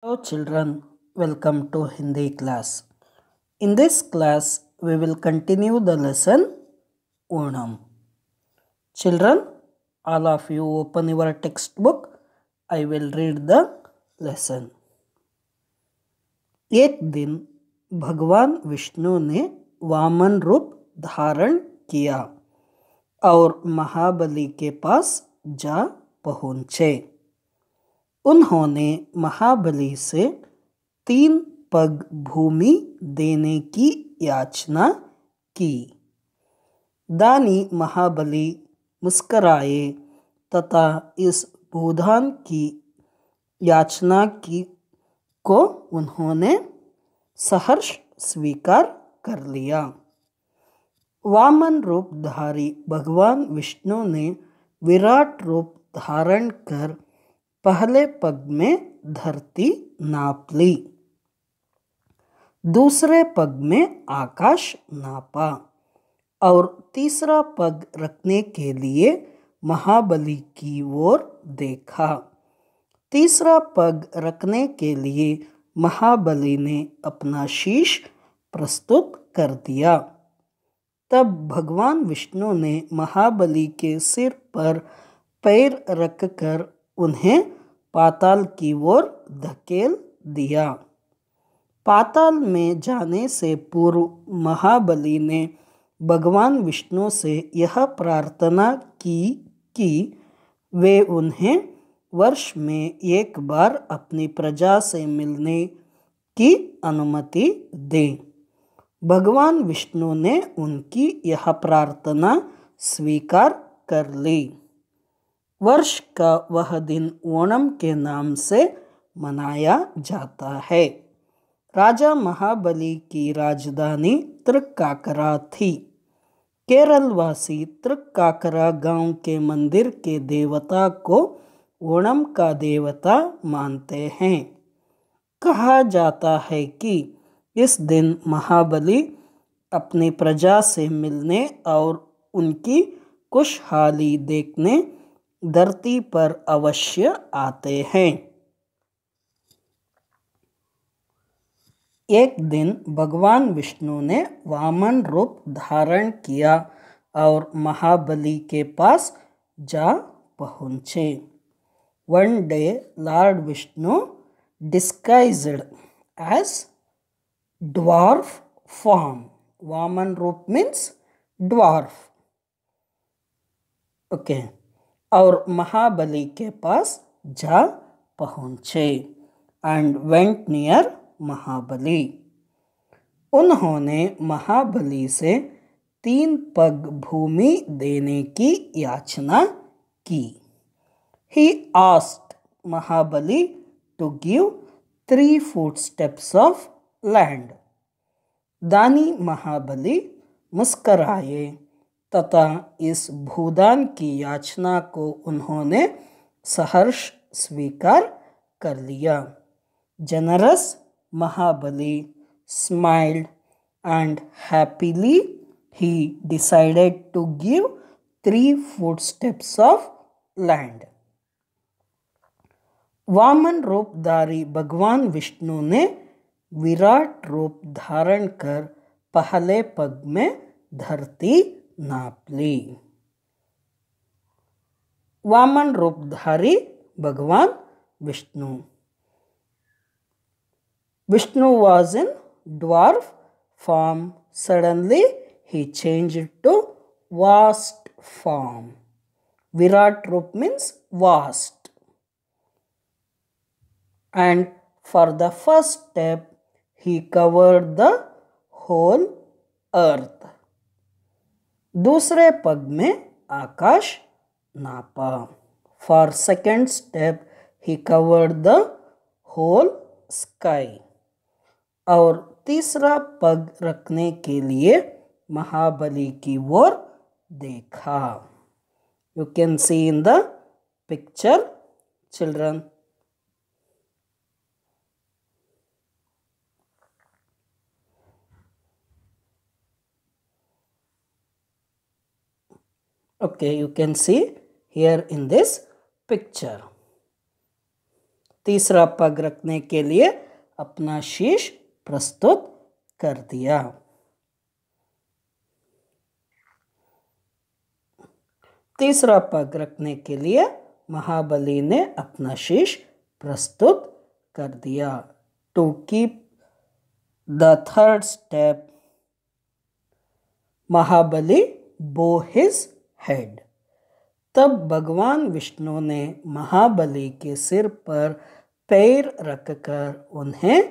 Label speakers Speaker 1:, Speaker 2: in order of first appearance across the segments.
Speaker 1: Hello children, welcome to Hindi class. In this class, we will continue the lesson Onam. Children, all of you open your textbook. I will read the lesson. एक दिन भगवान विष्णु ने वामन रूप धारण किया और महाबली के पास जा पहुँचे। उन्होंने महाबली से 3 पग भूमि देने की याचना की। दानी महाबली मुस्कराए तथा इस भूदान की याचना की को उन्होंने सहर्ष स्वीकार कर लिया। वामन रूपधारी भगवान विष्णु ने विराट रूप धारण कर पहले पग में धरती नाप ली, दूसरे पग में आकाश नापा और तीसरा पग रखने के लिए महाबली की ओर देखा। तीसरा पग रखने के लिए महाबली ने अपना शीश प्रस्तुत कर दिया। तब भगवान विष्णु ने महाबली के सिर पर पैर रखकर उन्हें पाताल की ओर धकेल दिया। पाताल में जाने से पूर्व महाबली ने भगवान विष्णु से यह प्रार्थना की कि वे उन्हें वर्ष में एक बार अपनी प्रजा से मिलने की अनुमति दें। भगवान विष्णु ने उनकी यह प्रार्थना स्वीकार कर ली। वर्ष का वह दिन ओणम के नाम से मनाया जाता है। राजा महाबली की राजधानी तृक्काकरा थी। केरलवासी तृक्काकरा गांव के मंदिर के देवता को ओणम का देवता मानते हैं। कहा जाता है कि इस दिन महाबली अपनी प्रजा से मिलने और उनकी खुशहाली देखने धरती पर अवश्य आते हैं। एक दिन भगवान विष्णु ने वामन रूप धारण किया और महाबली के पास जा पहुँचे। One day, Lord Vishnu disguised as dwarf form. Vaman रूप means dwarf. Okay. और महाबली के पास जा पहुँचे and went near महाबली। उन्होंने महाबली से 3 पग भूमि देने की याचना की। He asked Mahabali to give 3 footsteps of land. दानी महाबली मुस्कराए तथा इस भूदान की याचना को उन्होंने सहर्ष स्वीकार कर लिया। Generous Mahabali smiled and happily he decided to give 3 footsteps of land. Vaman रूपधारी भगवान विष्णु ने विराट रूप धारण कर पहले पग में धरती नाप ली। वामन रूपधारी भगवान Vishnu. Vishnu was in dwarf form. Suddenly he changed to vast form. Virat Rup means vast. And for the first step, he covered the whole earth. दूसरे पग में आकाश नापा। For second step, he covered the whole sky. और तीसरा पग रखने के लिए महाबली की ओर देखा। You can see in the picture, children. Okay, you can see here in this picture. तीसरा पग रखने के लिए अपना शीश प्रस्तुत कर दिया। तीसरा पग रखने के लिए महाबली ने अपना शीश प्रस्तुत कर दिया। To keep the third step, Mahabali bow his head. तब भगवान विष्णु ने महाबली के सिर पर पैर रखकर उन्हें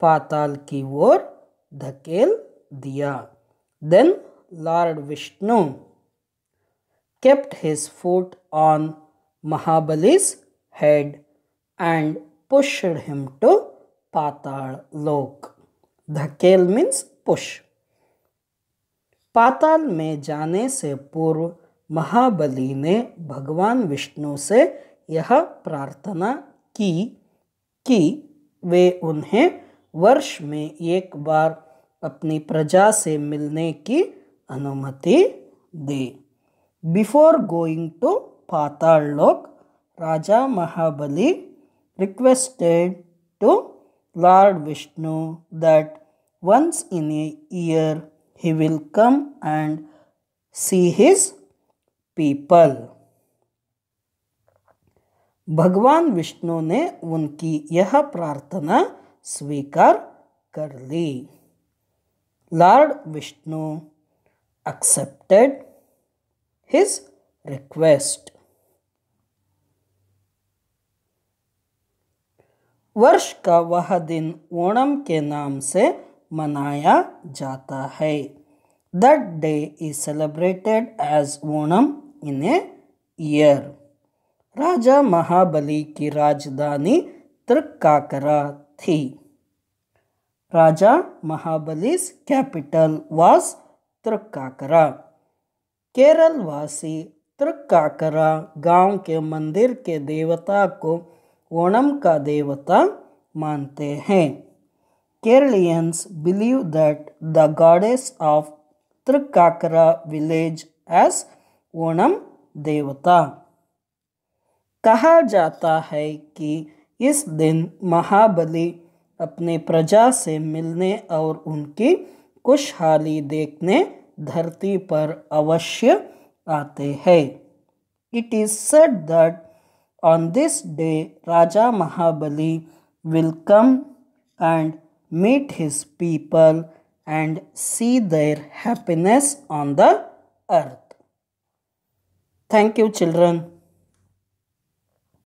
Speaker 1: पाताल की ओर धकेल दिया। Then Lord Vishnu kept his foot on Mahabali's head and pushed him to Patal Lok. धकेल means push. पाताल में जाने से पूर्व महाबली ने भगवान विष्णु से यह प्रार्थना की कि वे उन्हें वर्ष में एक बार अपनी प्रजा से मिलने की अनुमति दे। Before going to Patal Lok, Raja Mahabali requested to Lord Vishnu that once in a year he will come and see his people. भगवान विष्णु ने उनकी यह प्रार्थना स्वीकार कर ली। Lord Vishnu accepted his request. वर्ष का वह दिन ओणम के नाम से मनाया जाता है। That day is celebrated as Onam in a year. राजा महाबली की राजधानी तृक्काकरा थी। राजा महाबली's capital was तृक्काकरा। केरल वासी तृक्काकरा गांव के मंदिर के देवता को ओणम का देवता मानते हैं। Keralians believe that the goddess of Trykkakara village as Onam देवता। कहा जाता है कि इस दिन महाबली अपने प्रजा से मिलने और उनकी खुशहाली देखने धरती पर अवश्य आते हैं। It is said that on this day Raja Mahabali will come and meet his people and see their happiness on the earth. Thank you, children.